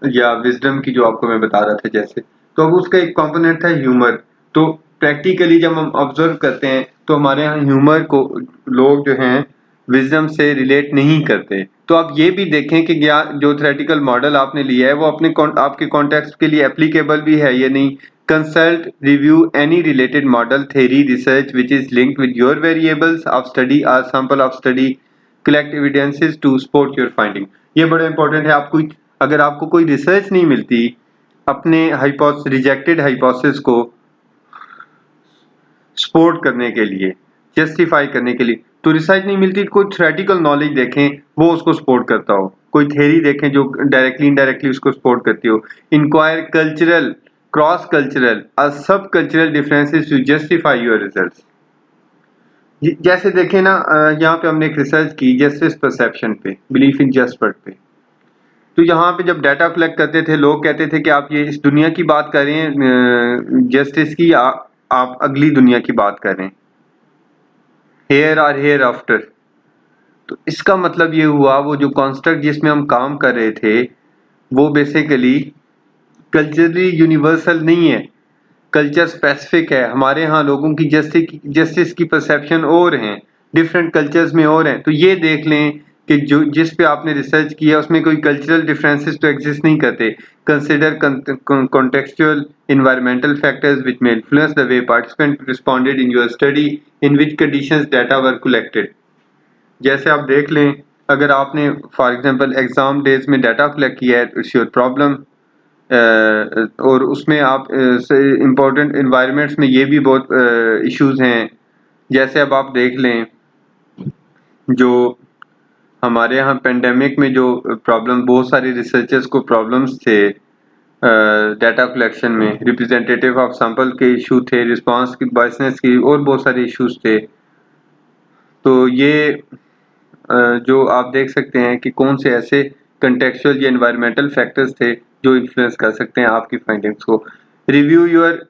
या विजडम की जो आपको मैं बता रहा था जैसे, तो अब उसका एक कंपोनेंट था ह्यूमर। तो प्रैक्टिकली जब हम ऑब्जर्व करते हैं तो हमारे यहाँ ह्यूमर को लोग जो हैं विजडम से रिलेट नहीं करते। तो आप ये भी देखें कि क्या जो थ्योरेटिकल मॉडल आपने लिया है वो आपके कॉन्टेक्स्ट के लिए एप्लीकेबल भी है या नहीं। Consult, review any related model, theory, research which is linked with your variables of study और sample of study, collect evidences to support your finding. ये बड़ा इंपॉर्टेंट है। आपको अगर आपको कोई रिसर्च नहीं मिलती अपने रिजेक्टेड हाइपोथेसिस को सपोर्ट करने के लिए, जस्टिफाई करने के लिए, तो रिसर्च नहीं मिलती, कोई थ्योरेटिकल नॉलेज देखें वो उसको सपोर्ट करता हो, कोई थ्योरी देखें जो डायरेक्टली इनडायरेक्टली उसको सपोर्ट करती हो। इंक्वायर कल्चरल, क्रॉस कल्चरल और sub cultural differences to justify your results. जैसे देखें ना, यहाँ पे हमने एक रिसर्च की जस्टिस परसेप्शन पे, बिलीफ इन जस्ट वर्ड पे। तो यहाँ पे जब डाटा कलेक्ट करते थे, लोग कहते थे कि आप ये इस दुनिया की बात कर रहे हैं जस्टिस की, या आप अगली दुनिया की बात कर रहे हैं, हेयर और हेयर आफ्टर। तो इसका मतलब ये हुआ वो जो कॉन्स्ट्रक्ट जिसमें हम काम कर रहे थे वो बेसिकली कल्चरली यूनिवर्सल नहीं है, कल्चर स्पेसिफिक है। हमारे यहाँ लोगों की जस्टिस की परसेप्शन और हैं, डिफरेंट कल्चर्स में और हैं। तो ये देख लें कि जो जिस पे आपने रिसर्च किया उसमें कोई कल्चरल डिफरेंसेस तो एग्जिस्ट नहीं करते। Consider contextual environmental factors which may influence the way participants responded in your study, in which conditions data were collected। जैसे आप देख लें, अगर आपने फॉर एग्जांपल एग्जाम डेज में डाटा कलेक्ट किया है, इट्स योर प्रॉब्लम। और उसमें आप इम्पोर्टेंट इन्वायरमेंट्स में ये भी बहुत इश्यूज हैं। जैसे अब आप देख लें, जो हमारे यहाँ पेंडेमिक में जो प्रॉब्लम, बहुत सारे रिसर्चर्स को प्रॉब्लम्स थे डाटा कलेक्शन में, रिप्रेजेंटेटिव ऑफ सैंपल के इशू थे, रिस्पांस की बायसनेस की, और बहुत सारे इश्यूज थे। तो ये जो आप देख सकते हैं कि कौन से ऐसे कंटेक्चुअल या एनवायरमेंटल फैक्टर्स थे जो इन्फ्लुएंस कर सकते हैं आपकी फाइंडिंग्स को। Review your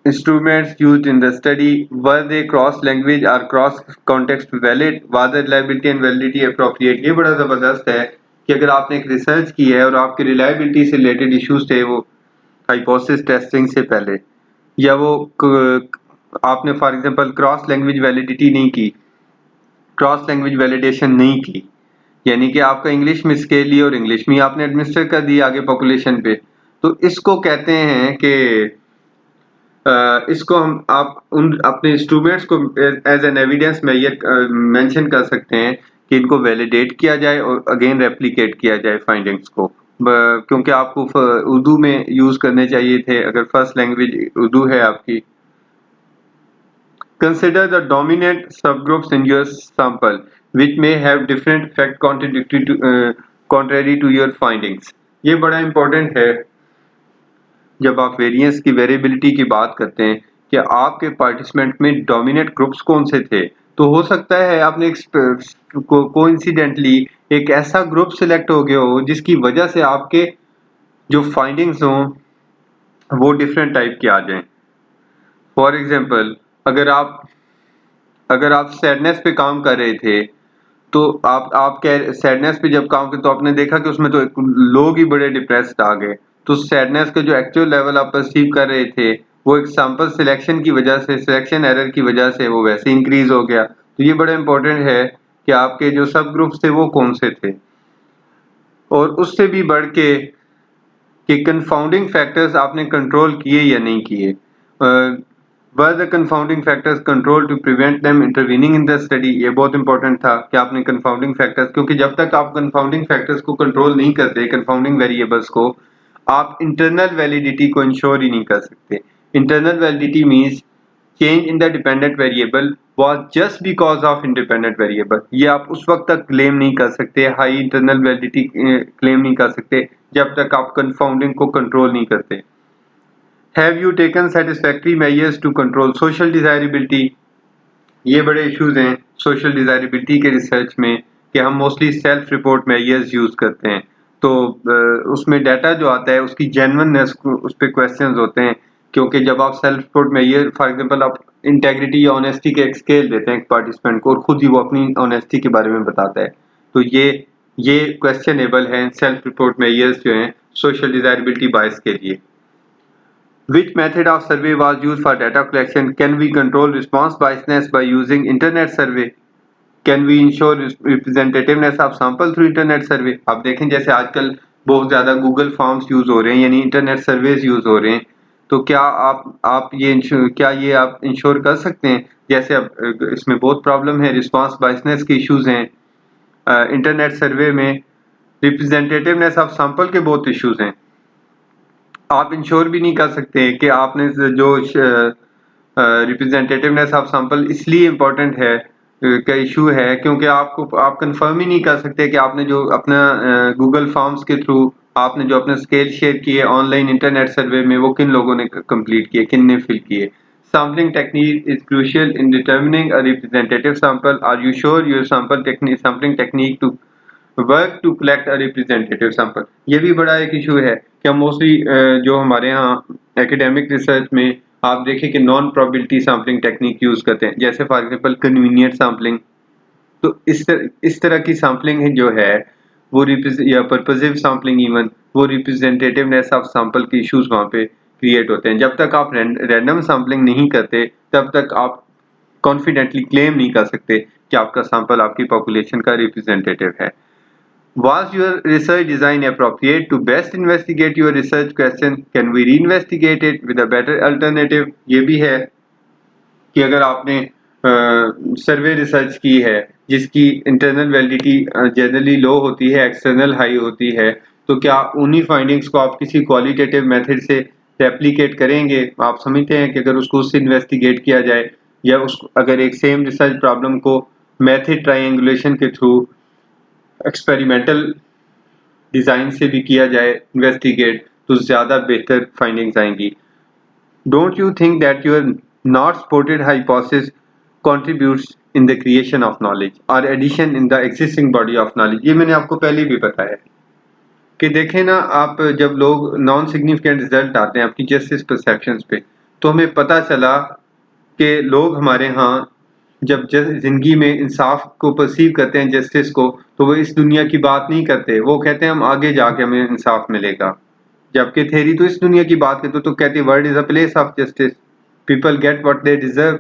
instruments used in the study, were they cross language or cross context valid, was the reliability and validity appropriate। ये बड़ा ज़बरदस्त है कि अगर आपने एक रिसर्च की है और आपके रिलायबिलिटी से रिलेटेड इश्यूज थे वो हाइपोथेसिस टेस्टिंग से पहले, या वो आपने for example cross language validity नहीं की, क्रॉस लैंग्वेज वैलिडेशन नहीं की, यानी कि आपका इंग्लिश में स्केल लिया और इंग्लिश में आपने एडमिनिस्टर कर दिया आगे पॉपुलेशन पे। तो इसको कहते हैं कि इसको हम आप उन अपने इंस्ट्रूमेंट्स को as an evidence measure mention कर सकते हैं कि इनको वैलिडेट किया जाए और अगेन रेप्लिकेट किया जाए फाइंडिंग्स को। क्योंकि आपको उर्दू में यूज करने चाहिए थे अगर फर्स्ट लैंग्वेज उर्दू है आपकी। Consider the dominant subgroups in your sample, which may have different effect contrary to your findings। ये बड़ा important है जब आप वेरिएंस की वेरिएबिलिटी की बात करते हैं कि आपके पार्टिसिपेंट में डोमिनेंट ग्रुप्स कौन से थे। तो हो सकता है आपने कोइंसिडेंटली एक ऐसा ग्रुप सिलेक्ट हो गया हो जिसकी वजह से आपके जो फाइंडिंग्स हों वो डिफरेंट टाइप के आ जाएं। फॉर एग्जांपल, अगर आप सैडनेस पे काम कर रहे थे, तो आप सैडनेस पे जब काम करते तो आपने देखा कि उसमें तो लोग ही बड़े डिप्रेस्ड आ गए। तो सैडनेस का जो एक्चुअल लेवल आप परसीव कर रहे थे वो एक सैंपल सिलेक्शन की वजह से, सिलेक्शन एरर की वजह से वो वैसे इंक्रीज हो गया। तो ये बड़ा इंपॉर्टेंट है कि आपके जो सब ग्रुप्स थे वो कौन से थे। और उससे भी बढ़ के कि कंफाउंडिंग फैक्टर्स आपने कंट्रोल किए या नहीं किए। Were the confounding factors control to prevent them intervening in the study. ये बहुत इंपॉर्टेंट था कि आपने कंफाउंडिंग फैक्टर्स, क्योंकि जब तक आप कंफाउंडिंग फैक्टर्स को कंट्रोल नहीं करते, कंफाउंडिंग वेरिएबल्स को, आप इंटरनल वैलिडिटी को इंश्योर ही नहीं कर सकते। Internal validity means change in the dependent variable was just because of independent variable। ये आप उस वक्त तक क्लेम नहीं कर सकते, हाई इंटरनल वैलिडिटी क्लेम नहीं कर सकते जब तक आप कंफाउंडिंग को कंट्रोल नहीं करते। Have you taken satisfactory measures to control social desirability. ये बड़े इश्यूज हैं सोशल डिजायरेबिलिटी के रिसर्च में कि हम mostly self report measures use करते हैं। तो उसमें डाटा जो आता है उसकी जेन्युइननेस उस पर क्वेश्चंस होते हैं, क्योंकि जब आप self report measure for example आप इंटेग्रिटी या ऑनेस्टी के एक स्केल देते हैं एक पार्टिसिपेंट को और खुद ही वो अपनी ऑनेस्टी के बारे में बताता है, तो ये क्वेश्चनेबल है सेल्फ रिपोर्ट मेजर्स जो हैं सोशल डिजायरेबिलिटी बायस के लिए। Which method of survey was used for data collection? Can we control response biasness by using internet survey? Can we ensure representativeness of sample through internet survey? आप देखें जैसे आजकल बहुत ज़्यादा गूगल फॉर्म्स यूज़ हो रहे हैं, यानी इंटरनेट सर्वेज यूज़ हो रहे हैं। तो क्या आप ये आप इंश्योर कर सकते हैं? जैसे अब इसमें बहुत प्रॉब्लम है, रिस्पांस बायसनेस के इश्यूज हैं इंटरनेट सर्वे में, रिप्रेजेंटेटिवनेस ऑफ सैंपल के बहुत इश्यूज हैं। आप इंश्योर भी नहीं कर सकते कि आपने जो रिप्रेजेंटेटिवनेस ऑफ सैंपल इसलिए इम्पोर्टेंट है का इशू है क्योंकि आप कंफर्म ही नहीं कर सकते कि आपने जो अपना गूगल फॉर्म्स के थ्रू आपने जो अपने स्केल शेयर किए ऑनलाइन इंटरनेट सर्वे में वो किन लोगों ने कंप्लीट किए, किन ने फिल किए। Sampling technique is crucial in determining a representative sample. Are you sure your sampling technique to work to collect a representative sample? ये भी बड़ा एक इशू है कि हम मोस्टली जो हमारे यहाँ एकेडमिक रिसर्च में आप देखें कि non probability sampling technique use करते हैं, जैसे फॉर एग्जांपल कन्वीनियंट सैम्पलिंग। तो इस तरह की सैम्पलिंग जो है वो या पर्पसिव सैम्पलिंग, इवन वो रिप्रेजेंटेटिवनेस ऑफ सैंपल के इश्यूज वहाँ पे क्रिएट होते हैं। जब तक आप रैंडम सैम्पलिंग नहीं करते तब तक आप कॉन्फिडेंटली क्लेम नहीं कर सकते कि आपका सैंपल आपकी पॉपुलेशन का रिप्रेजेंटेटिव है। Was your research design appropriate to best investigate your research question? Can we reinvestigate it with a better alternative? ये भी है कि अगर आपने सर्वे रिसर्च की है जिसकी इंटरनल वैलिडिटी जनरली लो होती है, एक्सटर्नल हाई होती है, तो क्या उन्हीं फाइंडिंग्स को आप किसी क्वालिटेटिव मेथड से रेप्लिकेट करेंगे? आप समझते हैं कि अगर उसको उससे इन्वेस्टिगेट किया जाए या उसको अगर एक सेम रिसर्च प्रॉब्लम को मेथड ट्रायंगुलेशन के थ्रू एक्सपेरिमेंटल डिज़ाइन से भी किया जाए इन्वेस्टिगेट, तो ज़्यादा बेहतर फाइंडिंग्स आएंगी। Don't you think that your not supported hypothesis contributes in the creation of knowledge or addition in the existing body of knowledge? ये मैंने आपको पहले भी बताया कि देखें ना, आप जब लोग नॉन सिग्निफिकेंट रिजल्ट आते हैं आपकी जस्टिस परसेप्शंस पे, तो हमें पता चला कि लोग हमारे यहाँ जब जिंदगी में इंसाफ को परसीव करते हैं, जस्टिस को, तो वो इस दुनिया की बात नहीं करते, वो कहते हैं हम आगे जाके हमें इंसाफ मिलेगा। जबकि थेरी तो इस दुनिया की बात करते तो कहती है world is a place of justice, people get what they deserve.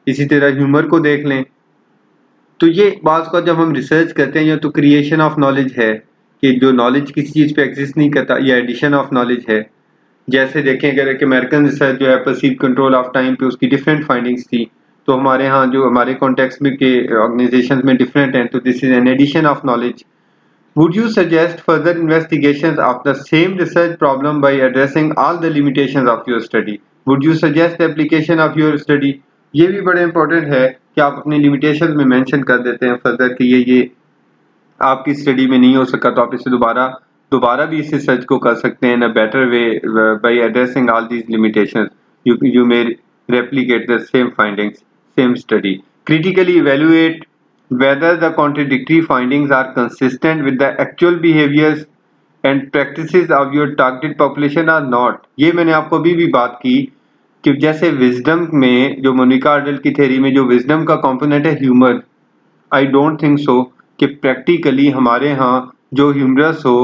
इसी तरह ह्यूमर को देख लें। तो ये बात का जब हम रिसर्च करते हैं, या तो क्रिएशन ऑफ नॉलेज है कि जो नॉलेज किसी चीज़ पे एग्जिस्ट नहीं करता, या एडिशन ऑफ नॉलेज है। जैसे देखें अगर एक अमेरिकन रिसर्च जो है परसीव कंट्रोल ऑफ टाइम पे, उसकी डिफरेंट फाइंडिंग्स थी, तो हमारे यहाँ जो हमारे कॉन्टेक्स्ट में के ऑर्गेनाइजेशन में डिफरेंट हैं, तो this is an addition of knowledge. Would you suggest further investigations of the same research problem by addressing all the limitations of your study? Would you suggest the application of your study? ये भी बड़े इंपॉर्टेंट है कि आप अपनी लिमिटेशन में मेंशन कर देते हैं फर्दर कि ये आपकी स्टडी में नहीं हो सका, तो आप इसे दोबारा भी इस रिसर्च को कर सकते हैं in a better way by addressing all these limitations. You may replicate the same findings, same study. Critically evaluate whether the contradictory findings are consistent with the actual behaviors and practices of your targeted population or not. ये मैंने आपको अभी भी बात की कि जैसे विजडम में जो मोनिका आर्डल की थ्योरी में जो विजडम का कंपोनेंट है humour, I don't think so कि प्रैक्टिकली हमारे यहाँ जो ह्यूमरस हो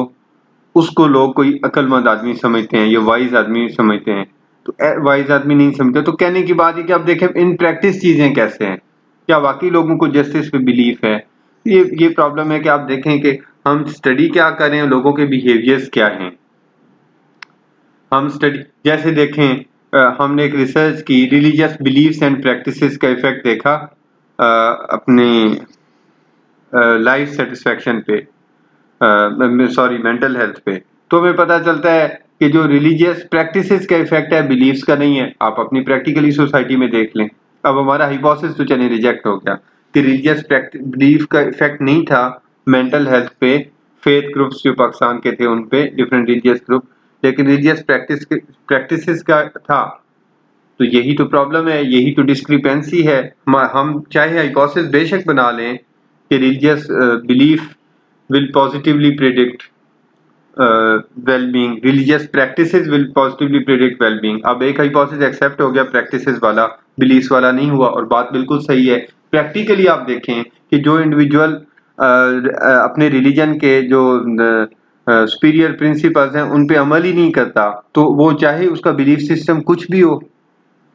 उसको लोग कोई अक्लमंद आदमी समझते हैं या वाइज आदमी समझते हैं। तो वाइज आदमी नहीं समझते, तो कहने की बात है कि आप देखें इन प्रैक्टिस चीज़ें कैसे हैं, क्या वाकई लोगों को जस्टिस पे बिलीफ है। ये प्रॉब्लम है कि आप देखें कि हम स्टडी क्या कर रहे हैं, लोगों के बिहेवियर्स क्या हैं। हम स्टडी जैसे देखें हमने एक रिसर्च की रिलीजियस बिलीफ्स एंड प्रैक्टिसेस का इफेक्ट देखा अपने लाइफ सेटिस्फैक्शन पे, सॉरी मेंटल हेल्थ पे। तो हमें पता चलता है कि जो रिलीजियस प्रैक्टिसेस का इफेक्ट है बिलीफ्स का नहीं है। आप अपनी प्रैक्टिकली सोसाइटी में देख लें। अब हमारा हाइपोथेसिस तो चलिए रिजेक्ट हो गया कि रिलीजियस बिलीफ का इफेक्ट नहीं था मेंटल हेल्थ पे, फेथ ग्रुप्स जो पाकिस्तान के थे उन पे, डिफरेंट रिलीजियस ग्रुप, लेकिन रिलीजियस प्रैक्टिसेस का था। तो यही तो प्रॉब्लम है, यही तो डिस्क्रिपेंसी है। हम चाहे हाइपोथेसिस बेशक बना लें कि religious belief will positively predict well-being, religious practices will positively predict well-being। अब एक हाइपोथेसिस एक्सेप्ट हो गया प्रैक्टिसेस वाला, बिलीफ्स वाला नहीं हुआ, और बात बिल्कुल सही है। प्रैक्टिकली आप देखें कि जो इंडिविजुअल अपने रिलीजन के जो सुपीरियर प्रिंसिपल्स हैं उन पे अमल ही नहीं करता, तो वो चाहे उसका बिलीफ सिस्टम कुछ भी हो,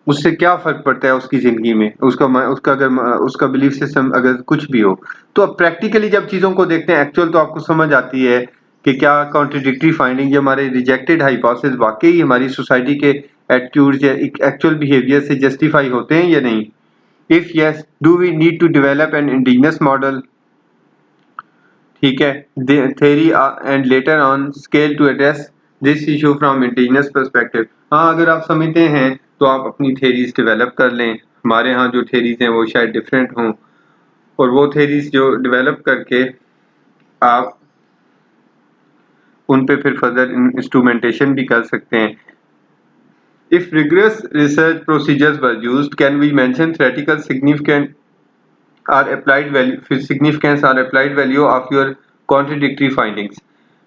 उससे क्या फर्क पड़ता है उसकी जिंदगी में, उसका अगर उसका बिलीफ सिस्टम अगर कुछ भी हो। तो अब प्रैक्टिकली जब चीजों को देखते हैं एक्चुअल, तो आपको समझ आती है कि क्या कॉन्ट्रडिक्टरी फाइंडिंग, जो हमारे रिजेक्टेड हाइपोथेसिस वाकई हमारी सोसाइटी के एटीट्यूड्स या एक्चुअल बिहेवियर से जस्टिफाई होते हैं या नहीं। If yes, do we need to develop an indigenous model, ठीक है, theory and later on scale to address this issue from indigenous perspective। हाँ, अगर आप समझते हैं तो आप अपनी थेरीज डेवलप कर लें। हमारे यहाँ जो थेरीज हैं वो शायद डिफरेंट हों, और वो थेरीज जो डेवलप करके आप उन पे फिर फर्दर इंस्ट्रूमेंटेशन भी कर सकते हैं। If rigorous research procedures were used, can we mention theoretical significance or applied value of your contradictory findings,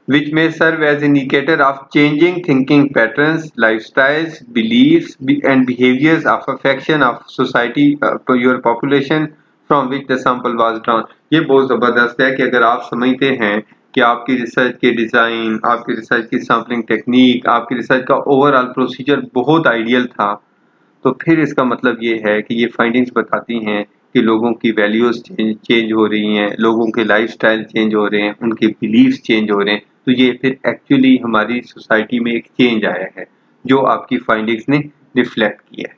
which may serve as indicator of changing thinking patterns, lifestyles, beliefs, and behaviors of affection of society, your population from which the sample was drawn. ये बहुत ज़बरदस्त है कि अगर आप समझते हैं कि आपकी रिसर्च के डिज़ाइन, आपकी रिसर्च की सैम्पलिंग टेक्निक, आपकी रिसर्च का ओवरऑल प्रोसीजर बहुत आइडियल था, तो फिर इसका मतलब ये है कि ये फाइंडिंग्स बताती हैं कि लोगों की वैल्यूज़ चेंज हो रही हैं, लोगों के लाइफ़स्टाइल चेंज हो रहे हैं, उनके बिलीफ्स चेंज हो रहे हैं, तो ये फिर एक्चुअली हमारी सोसाइटी में एक चेंज आया है, जो आपकी फाइंडिंग्स ने रिफ्लेक्ट किया है।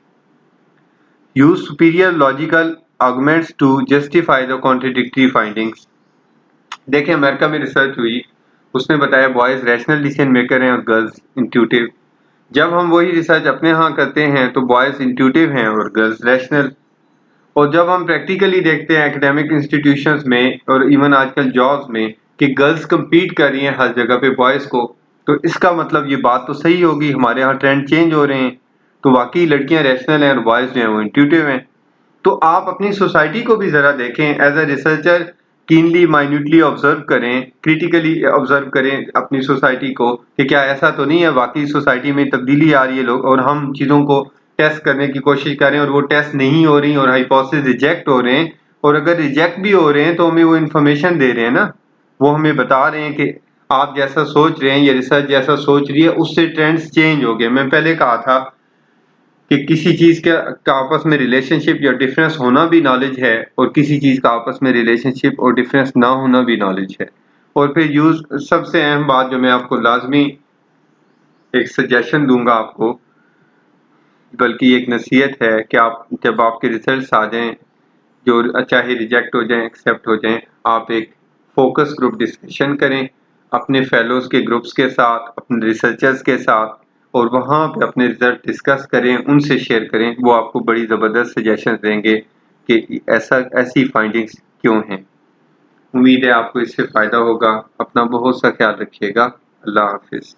Use superior logical arguments to justify the contradictory findings. देखिए अमेरिका में रिसर्च हुई, उसने बताया बॉयज़ रैशनल डिसीजन मेकर हैं और गर्ल्स इंट्यूटिव। जब हम वही रिसर्च अपने यहाँ करते हैं तो बॉयज़ इंट्यूटिव हैं और गर्ल्स रैशनल। और जब हम प्रैक्टिकली देखते हैं एकेडमिक इंस्टीट्यूशंस में और इवन आजकल जॉब्स में कि गर्ल्स compete कर रही हैं हर जगह पे बॉयज़ को, तो इसका मतलब ये बात तो सही होगी, हमारे यहाँ ट्रेंड चेंज हो रहे हैं, तो वाकई लड़कियाँ रैशनल हैं और बॉयज़ जो हैं वो इंट्यूटिव हैं। तो आप अपनी सोसाइटी को भी ज़रा देखें, as a researcher keenly minutely observe करें, क्रिटिकली ऑब्जर्व करें अपनी सोसाइटी को कि क्या ऐसा तो नहीं है वाकई सोसाइटी में तब्दीली आ रही है लोग और हम चीज़ों को टेस्ट करने की कोशिश कर रहे हैं और वो टेस्ट नहीं हो रही और हाइपोथेसिस रिजेक्ट हो रहे हैं, और अगर रिजेक्ट भी हो रहे हैं तो हमें वो इन्फॉर्मेशन दे रहे हैं ना, वो हमें बता रहे हैं कि आप जैसा सोच रहे हैं या रिसर्च जैसा सोच रही है उससे ट्रेंड्स चेंज हो गए। मैं पहले कहा था कि किसी चीज़ का आपस में रिलेशनशिप या डिफरेंस होना भी नॉलेज है और किसी चीज़ का आपस में रिलेशनशिप और डिफरेंस ना होना भी नॉलेज है। और फिर यूज़ सबसे अहम बात जो मैं आपको लाजमी एक सजेशन दूंगा आपको, बल्कि एक नसीहत है कि आप जब आपके रिजल्ट्स आ जाएं, जो चाहे रिजेक्ट हो जाएं एक्सेप्ट हो जाएं, आप एक फोकस ग्रुप डिस्कशन करें अपने फेलोज़ के ग्रुप्स के साथ, अपने रिसर्चर्स के साथ, और वहाँ पे अपने रिजल्ट डिस्कस करें, उनसे शेयर करें। वो आपको बड़ी ज़बरदस्त सजेशन देंगे कि ऐसी फाइंडिंग्स क्यों हैं। उम्मीद है आपको इससे फ़ायदा होगा। अपना बहुत सा ख्याल रखिएगा। अल्लाह हाफिज़।